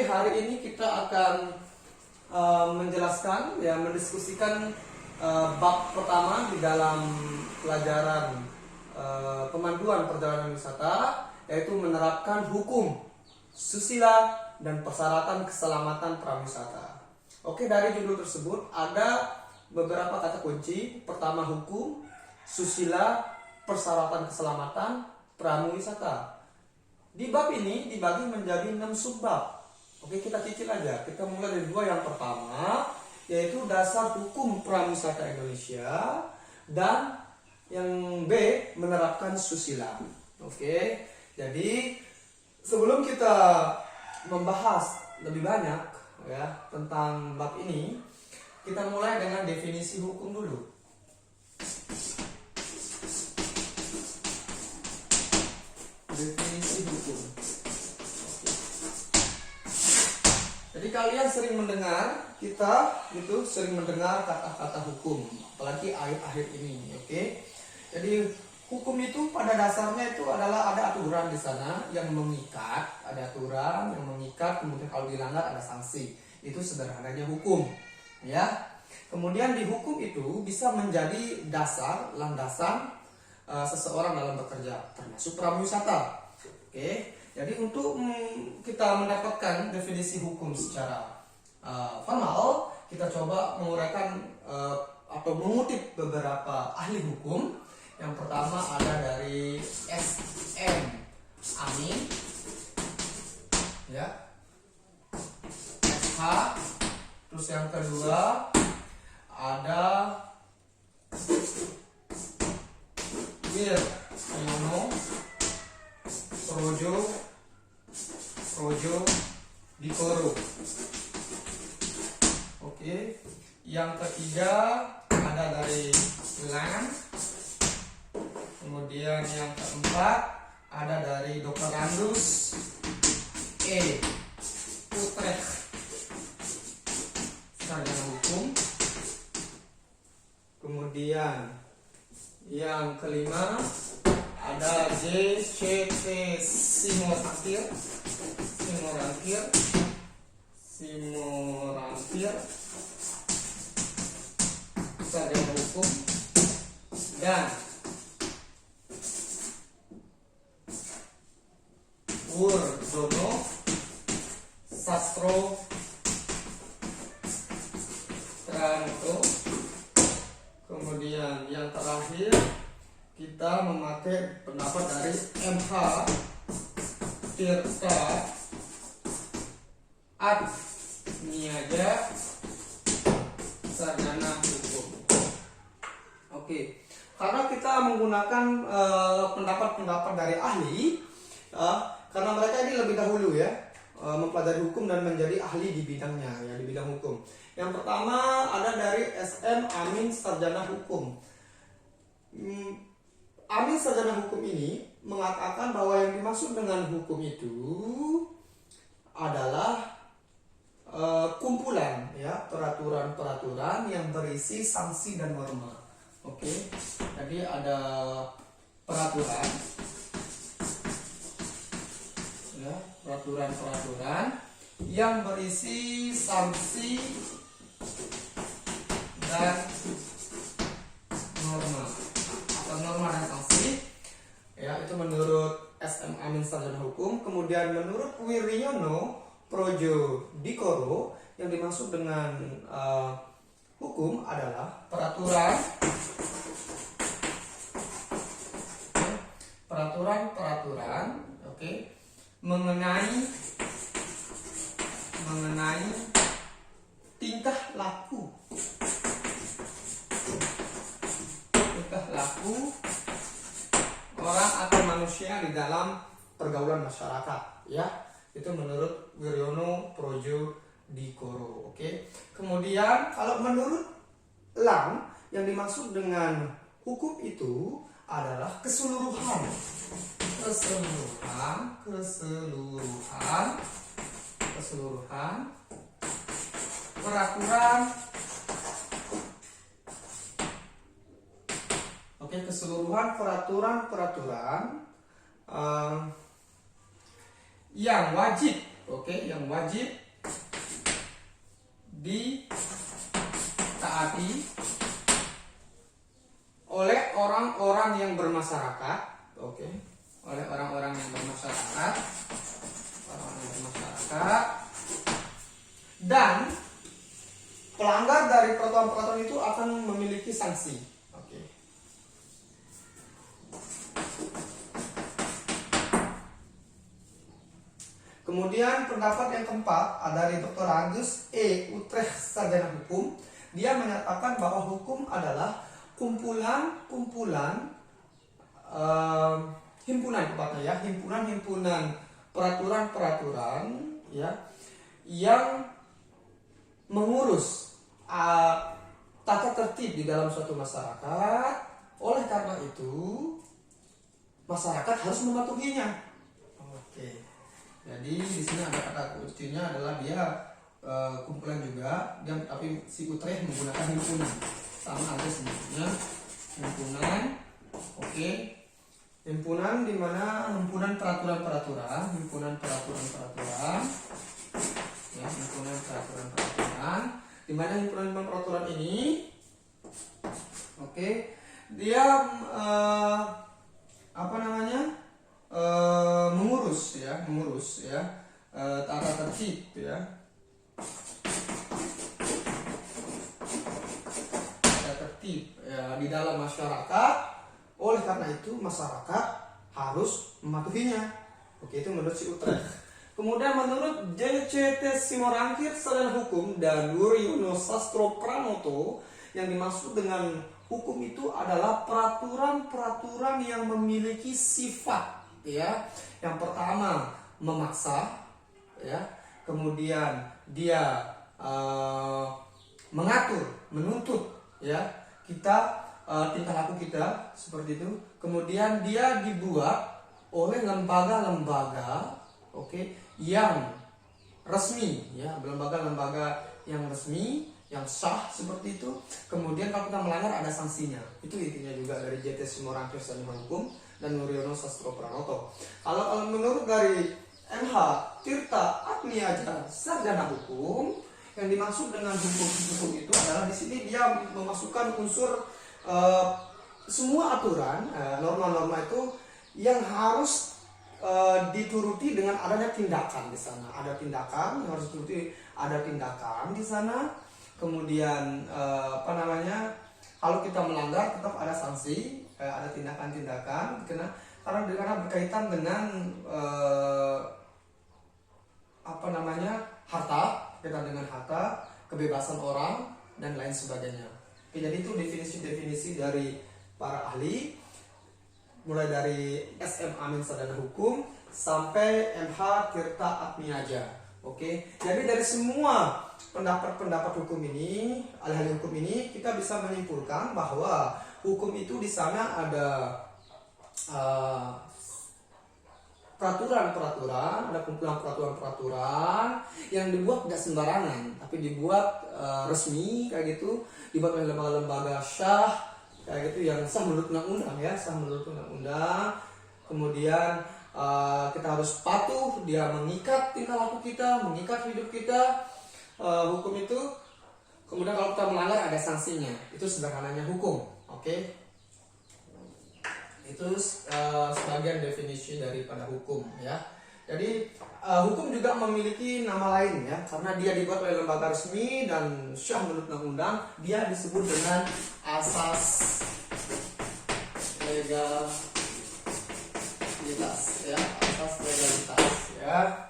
hari ini kita akan menjelaskan, ya, mendiskusikan bab pertama di dalam pelajaran pemanduan perjalanan wisata, yaitu menerapkan hukum susila dan persyaratan keselamatan prawisata. Oke, dari judul tersebut ada beberapa kata kunci. Pertama, hukum, susila, persyaratan keselamatan prawisata. Di bab ini dibagi menjadi 6 subbab. Oke, kita cicil aja. Kita mulai dari 2. Yang pertama yaitu dasar hukum prawisata Indonesia, dan yang B, menerapkan susila. Oke, jadi sebelum kita membahas lebih banyak, ya, tentang bab ini, kita mulai dengan definisi hukum dulu. Definisi hukum. Jadi kalian sering mendengar, kita gitu sering mendengar kata-kata hukum, apalagi akhir-akhir ini, oke? Jadi hukum itu pada dasarnya itu adalah ada aturan di sana yang mengikat, ada aturan yang mengikat, kemudian kalau dilanggar ada sanksi. Itu sederhananya hukum, ya. Kemudian di hukum itu bisa menjadi dasar, landasan seseorang dalam bekerja, termasuk prawisata. Oke, jadi untuk kita mendapatkan definisi hukum secara formal, kita coba menguraikan atau mengutip beberapa ahli hukum. Yang pertama ada dari S.M. Amin, ya, S.H. Terus yang kedua ada Wiryono Projo Dikoro. Oke, yang ketiga ada dari Lam. Kemudian yang keempat ada dari Dr. Randus E. Utrecht, sarjana hukum. Kemudian yang kelima ada J.C.T. Simorangkir, sarjana hukum. Dan Wurdono Sastro Tranto. Kemudian yang terakhir kita memakai pendapat dari M.H. Tirta Adniaga, sarjana hukum. Oke, karena kita menggunakan pendapat-pendapat dari ahli, karena mereka ini lebih dahulu, ya, mempelajari hukum dan menjadi ahli di bidangnya, ya, di bidang hukum. Yang pertama ada dari S.M. Amin, sarjana hukum. Amin, sarjana hukum ini mengatakan bahwa yang dimaksud dengan hukum itu adalah kumpulan, ya, peraturan-peraturan yang berisi sanksi dan norma. Oke, jadi ada peraturan, ya, peraturan-peraturan yang berisi sanksi dan norma, atau norma dan sanksi, ya, itu menurut S.M. Amin, sarjana hukum. Kemudian menurut Wiryono Projo Dikoro, yang dimaksud dengan hukum adalah peraturan-peraturan, oke, mengenai tingkah laku orang atau manusia di dalam pergaulan masyarakat, ya. Itu menurut Wiryono Projo Dikoro. Oke. Kemudian kalau menurut Lam, yang dimaksud dengan hukum itu adalah keseluruhan peraturan, keseluruhan peraturan-peraturan yang wajib oke, yang wajib ditaati oleh orang-orang yang bermasyarakat, oke, oleh orang-orang yang bermasyarakat, dan pelanggar dari peraturan-peraturan itu akan memiliki sanksi. Oke. Kemudian pendapat yang keempat dari Dr. Agus E. Utrecht, sarjana hukum. Dia menyatakan bahwa hukum adalah kumpulan-kumpulan himpunan tepatnya ya, himpunan-himpunan peraturan-peraturan ya yang mengurus tata tertib di dalam suatu masyarakat. Oleh karena itu masyarakat harus mematuhinya. Oke. Jadi di sini ada kata kuncinya adalah dia kumpulan juga, dan tapi si Utrecht menggunakan himpunan, sama aja sebenarnya himpunan. Oke. Himpunan di mana himpunan peraturan-peraturan, ya, himpunan peraturan-peraturan, di mana himpunan peraturan ini, oke, dia mengurus tata tertib ya, di dalam masyarakat. Oleh karena itu masyarakat harus mematuhinya. Oke, itu menurut si Utrecht. Kemudian menurut JCT Simorangkir, sarjana hukum, dan Wuryono Sastro Pranoto, yang dimaksud dengan hukum itu adalah peraturan-peraturan yang memiliki sifat ya. Yang pertama memaksa ya, kemudian dia mengatur, menuntut ya kita, tingkah laku kita seperti itu. Kemudian dia dibuat oleh lembaga-lembaga, oke, yang resmi ya, lembaga-lembaga yang resmi, yang sah seperti itu. Kemudian kalau kita melanggar ada sanksinya. Itu intinya juga dari JT Simorangkir, sarjana hukum, dan Wuryono Sastro Pranoto. Kalau menurut dari MH Tirta Atmiaja, sarjana hukum, yang dimaksud dengan hukum itu adalah di sini dia memasukkan unsur semua aturan, norma-norma itu yang harus dituruti dengan adanya tindakan di sana. Ada tindakan yang harus dituruti, ada tindakan di sana. Kemudian kalau kita melanggar tetap ada sanksi, ada tindakan-tindakan karena berkaitan dengan harta, kebebasan orang dan lain sebagainya. Oke, jadi itu definisi-definisi dari para ahli, mulai dari SM Amin sarjana hukum sampai MH Tirta Atmiaja. Oke, jadi dari semua pendapat-pendapat hukum ini, ahli-ahli hukum ini, kita bisa menyimpulkan bahwa hukum itu di sana ada peraturan-peraturan, ada kumpulan peraturan-peraturan yang dibuat tidak sembarangan, tapi dibuat resmi kayak gitu, dibuat oleh lembaga-lembaga syah kayak gitu, yang sah menurut undang-undang ya, sah menurut undang-undang. Kemudian kita harus patuh, dia mengikat tingkah laku kita, mengikat hidup kita, hukum itu. Kemudian kalau kita melanggar ada sanksinya. Itu sederhananya hukum. Oke. Itu sebagian definisi daripada hukum ya. Jadi hukum juga memiliki nama lain ya, karena dia dibuat oleh lembaga resmi dan syah menurut undang-undang. Dia disebut dengan asas legalitas ya, asas legalitas ya.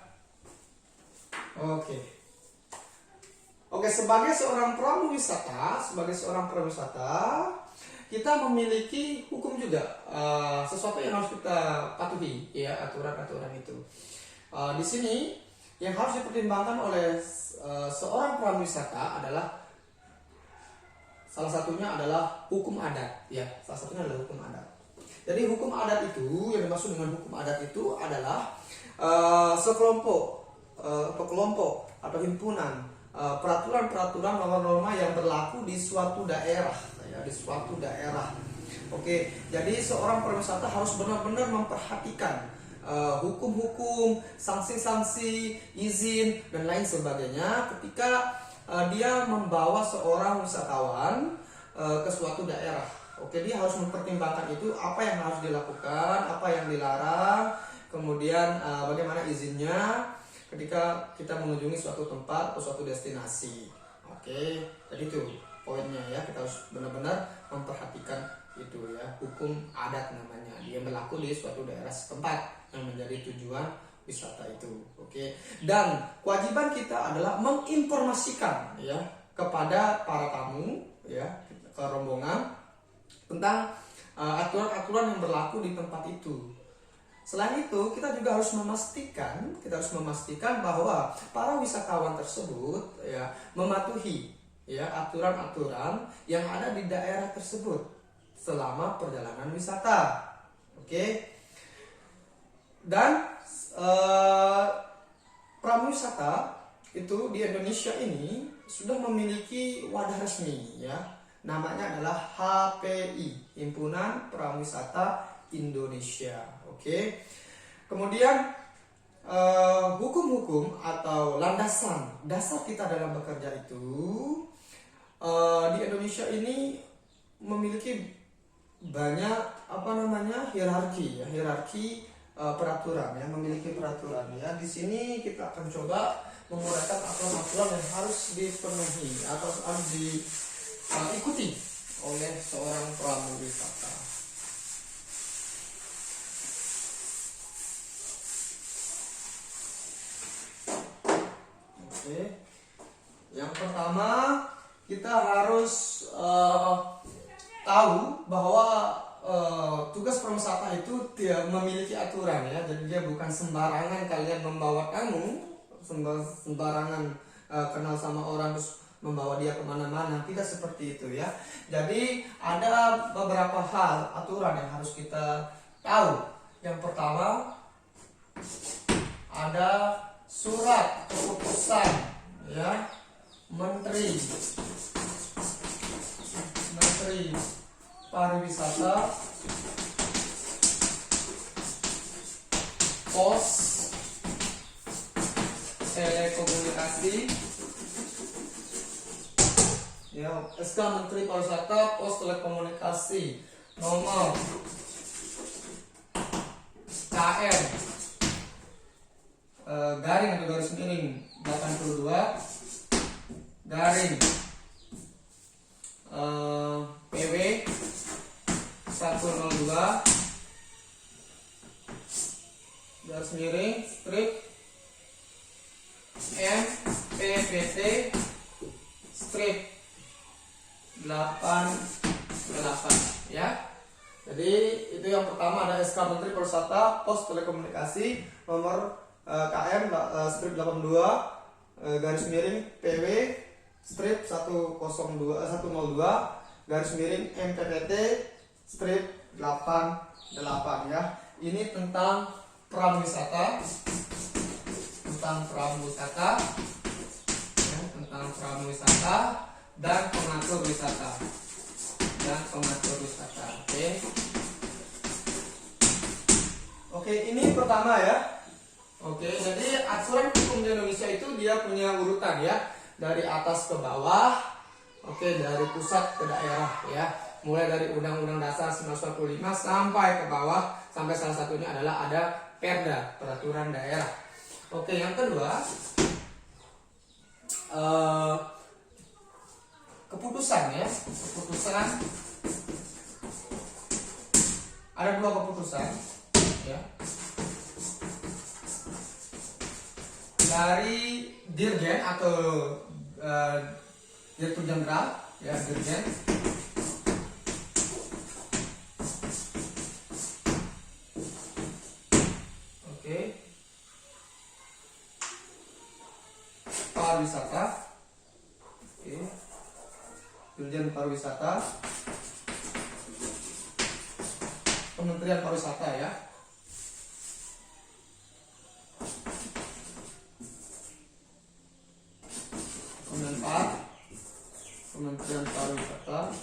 Oke, sebagai seorang pramuwisata, kita memiliki hukum juga, sesuatu yang harus kita patuhi ya, aturan-aturan itu. Di sini yang harus dipertimbangkan oleh seorang pramuwisata adalah salah satunya adalah hukum adat ya, hukum adat. Jadi hukum adat itu, yang dimaksud dengan hukum adat itu adalah sekelompok atau himpunan peraturan-peraturan, norma-norma yang berlaku di suatu daerah ya, di suatu daerah. Oke, jadi seorang pramuwisata harus benar-benar memperhatikan hukum-hukum, sanksi-sanksi, izin dan lain sebagainya ketika dia membawa seorang wisatawan ke suatu daerah. Oke, dia harus mempertimbangkan itu, apa yang harus dilakukan, apa yang dilarang, kemudian bagaimana izinnya ketika kita mengunjungi suatu tempat atau suatu destinasi. Oke, jadi itu poinnya ya, kita harus benar-benar memperhatikan itu ya, hukum adat namanya, dia berlaku di suatu daerah setempat yang menjadi tujuan wisata itu. Oke, dan kewajiban kita adalah menginformasikan ya kepada para tamu ya, ke rombongan tentang aturan-aturan yang berlaku di tempat itu. Selain itu, kita juga harus memastikan bahwa para wisatawan tersebut ya mematuhi ya aturan-aturan yang ada di daerah tersebut selama perjalanan wisata. Oke. Dan pramuwisata itu di Indonesia ini sudah memiliki wadah resmi ya. Namanya adalah HPI, Himpunan Pramuwisata Indonesia. Oke. Kemudian hukum-hukum atau landasan dasar kita dalam bekerja itu di Indonesia ini memiliki banyak hierarki peraturan ya, memiliki peraturan ya. Di sini kita akan coba menguraikan aturan-aturan yang harus dipenuhi atau harus diikuti oleh seorang pramuwisata. Oke. Yang pertama, kita harus tahu bahwa tugas pramuwisata itu dia memiliki aturan ya, jadi dia bukan sembarangan kalian membawa sembarangan kenal sama orang terus membawa dia kemana-mana, tidak seperti itu ya. Jadi ada beberapa hal aturan yang harus kita tahu. Yang pertama, ada surat keputusan ya Menteri Pariwisata, Pos, Telekomunikasi ya, SK Menteri Pariwisata, Pos, Telekomunikasi nomor KM garing atau garis miring 82 garing PW 102 garis miring strip MPPT strip 88 ya. Jadi itu yang pertama, ada SK Menteri Pariwisata, Pos, Telekomunikasi nomor KM strip 82 garis miring PW strip 102 garis miring MPPT strip 88 ya. Ini tentang pramuwisata, dan pengatur wisata. Oke, ini pertama ya. Oke, jadi aturan hukum di Indonesia itu dia punya urutan ya, dari atas ke bawah. Oke, dari pusat ke daerah ya. Mulai dari Undang-Undang Dasar 1945 sampai ke bawah, sampai salah satunya adalah ada Perda, peraturan daerah. Oke, yang kedua, keputusan ya. Ada dua keputusan ya, dari Dirjen atau Direktur Jenderal ya, Dirjen. Oke. Pariwisata. Oke. Dirjen Pariwisata. Kementerian Pariwisata ya. Kementerian Pariwisata.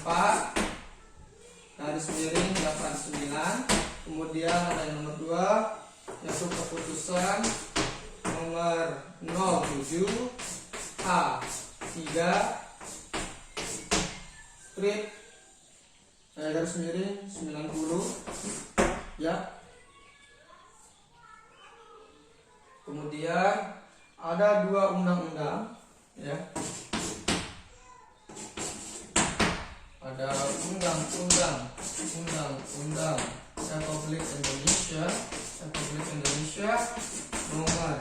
4 garis miring 89. Kemudian ada yang nomor 2 yaitu keputusan nomor 07 H3 strip garis miring 90 ya. Kemudian ada 2 undang-undang ya. Ada undang-undang Republik Indonesia nomor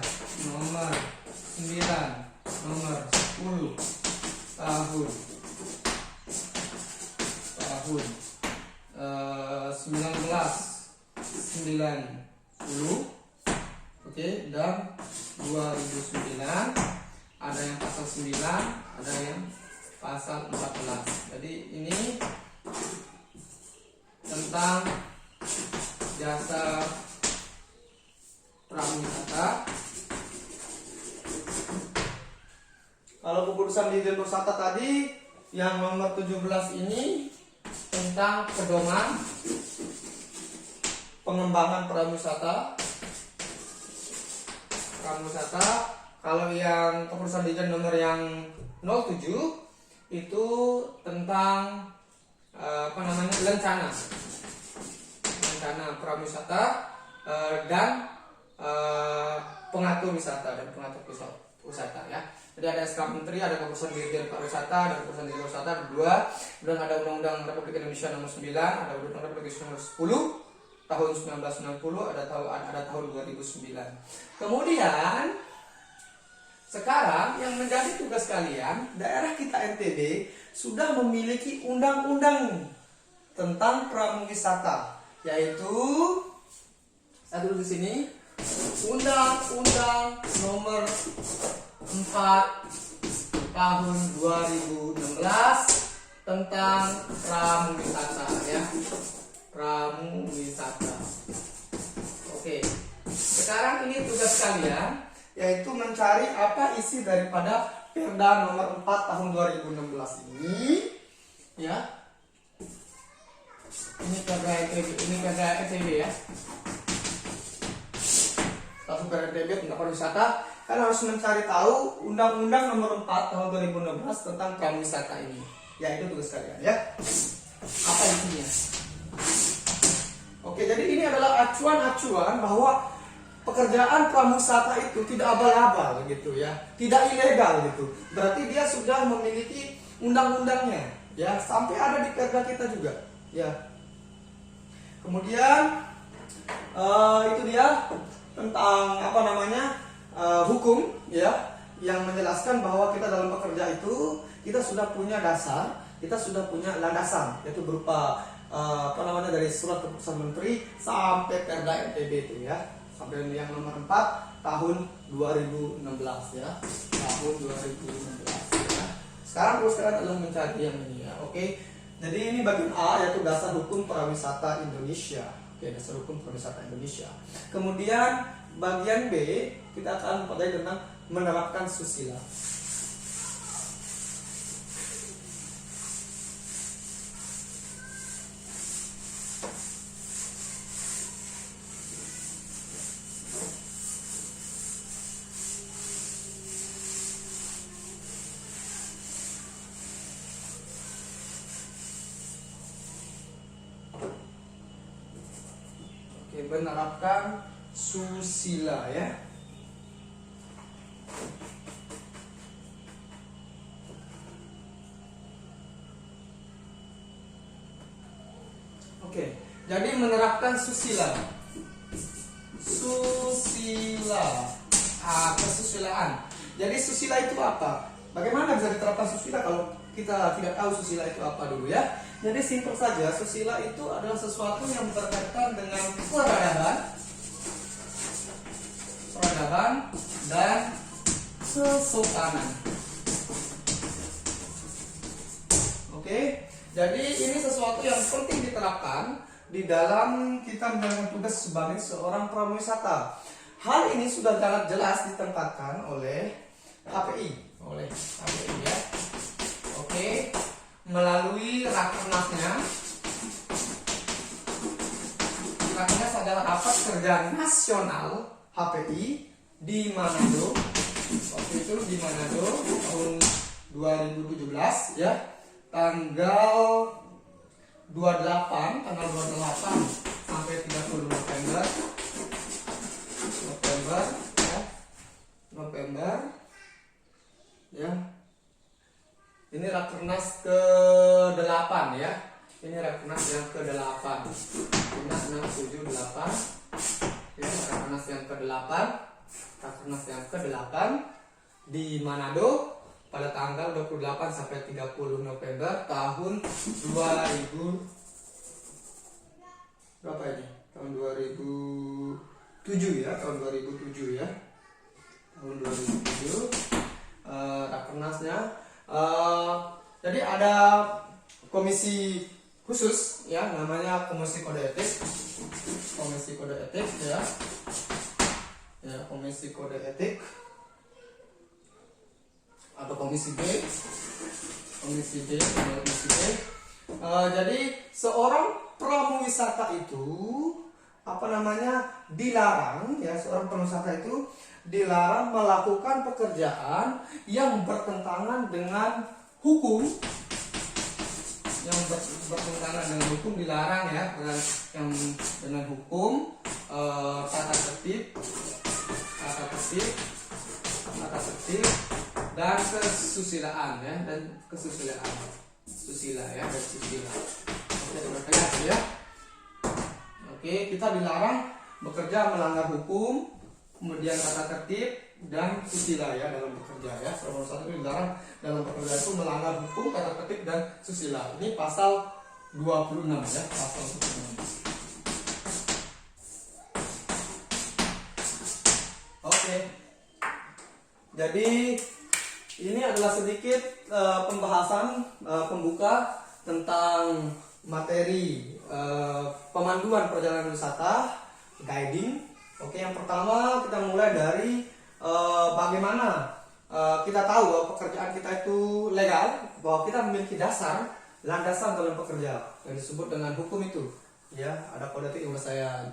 9 nomor 10 tahun 1990, oke, dan 2009 ada yang pasal 9, ada yang pasal 14. Jadi ini tentang jasa prawisata. Kalau keputusan Dirjen Wisata tadi yang nomor 17 ini tentang pedoman pengembangan prawisata. Kalau yang keputusan Dirjen nomor yang 07 itu tentang rencana prawisata dan pengatur wisata ya. Jadi ada SK Menteri, ada keputusan Dirjen Pariwisata, ada keputusan Dirjen Wisata, ada 2. Dan ada Undang-Undang Republik Indonesia nomor 9, ada Undang-Undang Republik Indonesia nomor 10 tahun 1990, ada tahun 2009. Kemudian sekarang yang menjadi tugas kalian, daerah kita NTB sudah memiliki undang-undang tentang prawisata, yaitu saya tulis di sini Undang-Undang nomor 4 tahun 2016 tentang prawisata ya. Prawisata. Oke. Sekarang ini tugas kalian, yaitu mencari apa isi daripada Perda nomor 4 tahun 2016 ini ya. Ini Perda NTB ya. Langsung Perda NTB tentang pariwisata. Kalian harus mencari tahu Undang-Undang nomor 4 tahun 2016 tentang prawisata ini. Ya, itu tugas kalian ya. Apa isinya? Oke, jadi ini adalah acuan-acuan bahwa pekerjaan prawisata itu tidak abal-abal gitu ya, tidak ilegal gitu. Berarti dia sudah memiliki undang-undangnya ya, sampai ada di Perda kita juga ya. Kemudian itu dia tentang hukum ya, yang menjelaskan bahwa kita dalam bekerja itu kita sudah punya dasar, kita sudah punya landasan, yaitu berupa dari surat keputusan menteri sampai Perda NTB itu ya, sampai yang nomor 4 tahun 2016 ya, tahun 2016 ya. Sekarang terus kalian adalah mencari yang ini ya, oke. Jadi ini bagian A, yaitu dasar hukum prawisata Indonesia. Oke, dasar hukum prawisata Indonesia. Kemudian bagian B kita akan mempelajari tentang menerapkan susila. Oke, menerapkan susila ya. Oke, jadi menerapkan susila. Kesusilaan. Jadi susila itu apa? Bagaimana bisa diterapkan susila kalau kita tidak tahu susila itu apa dulu ya? Jadi simpel saja, susila itu adalah sesuatu yang berkaitan dengan peradaban dan kesopanan. Oke, jadi ini sesuatu yang penting diterapkan di dalam kita menjalankan tugas sebagai seorang prawisata. Hal ini sudah sangat jelas ditempatkan oleh HPI ya. Oke. melalui Rakernasnya. Rakernas adalah rapat kerja nasional HPI di Manado. Waktu itu di Manado tahun 2017 ya, tanggal 28 sampai 30 November ya. Ini Rakernas ke-8 ya. Ini Rakernas yang ke-8. Ini 6, 7, 8. Ini Rakernas yang ke-8. Rakernas yang ke-8 di Manado pada tanggal 28 sampai 30 November tahun 2000 berapa ini? Tahun 2007 ya, tahun 2007 ya. Tahun 2007 Rakernasnya. Jadi ada komisi khusus ya, namanya Komisi Kode Etik. Komisi Kode Etik ya. Ya, Komisi Kode Etik atau Komisi B. Jadi seorang pramuwisata itu dilarang ya, seorang pramuwisata itu dilarang melakukan pekerjaan yang bertentangan dengan hukum, dilarang ya, dengan hukum, tata tertib dan kesusilaan ya, susila. Oke, terlihat ya. Oke, kita dilarang bekerja melanggar hukum, kemudian tata tertib dan susila ya dalam bekerja ya. Nomor 1 dilarang dalam bekerja itu melanggar hukum, tata tertib dan susila. Ini pasal 26 ya, pasal 26. Oke. Jadi ini adalah sedikit pembahasan pembuka tentang materi pemanduan perjalanan wisata, guiding. Oke, yang pertama kita mulai dari bagaimana kita tahu bahwa pekerjaan kita itu legal, bahwa kita memiliki landasan dalam bekerja yang disebut dengan hukum itu. Ya, ada kode etik yang saya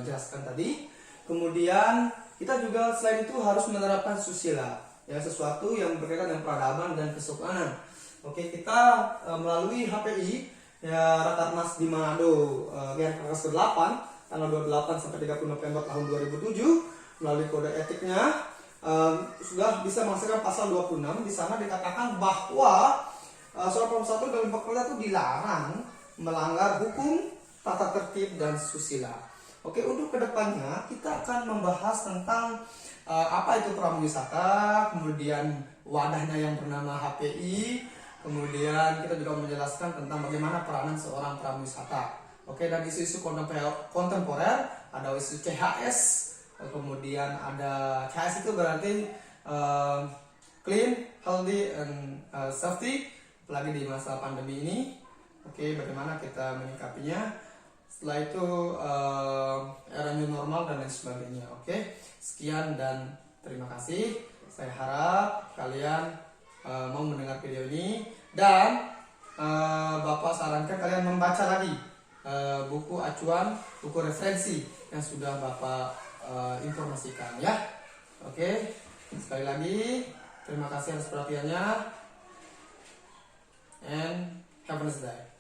jelaskan tadi. Kemudian kita juga selain itu harus menerapkan susila, ya, sesuatu yang berkaitan dengan peradaban dan kesopanan. Oke, kita melalui HPI ya, Rakernas di Manado, Rakernas ke-8 tanggal 28 sampai 30 November tahun 2007 melalui kode etiknya sudah bisa menghasilkan pasal 26. Di sana dikatakan bahwa seorang pramuwisata dalam bekerja itu dilarang melanggar hukum, tata tertib dan susila. Oke, untuk kedepannya kita akan membahas tentang apa itu pramuwisata, kemudian wadahnya yang bernama HPI, kemudian kita juga menjelaskan tentang bagaimana peranan seorang pramuwisata. Oke, dan isu-isu kontemporer ada isu CHS, kemudian ada CHS itu berarti clean, healthy, and safety, apalagi di masa pandemi ini. Oke, bagaimana kita menyikapinya. Setelah itu era new normal dan lain sebagainya. Oke, sekian dan terima kasih. Saya harap kalian mau mendengar video ini, dan Bapak sarankan kalian membaca lagi buku acuan, buku referensi yang sudah Bapak informasikan ya. Oke, sekali lagi terima kasih atas perhatiannya, and have a nice day.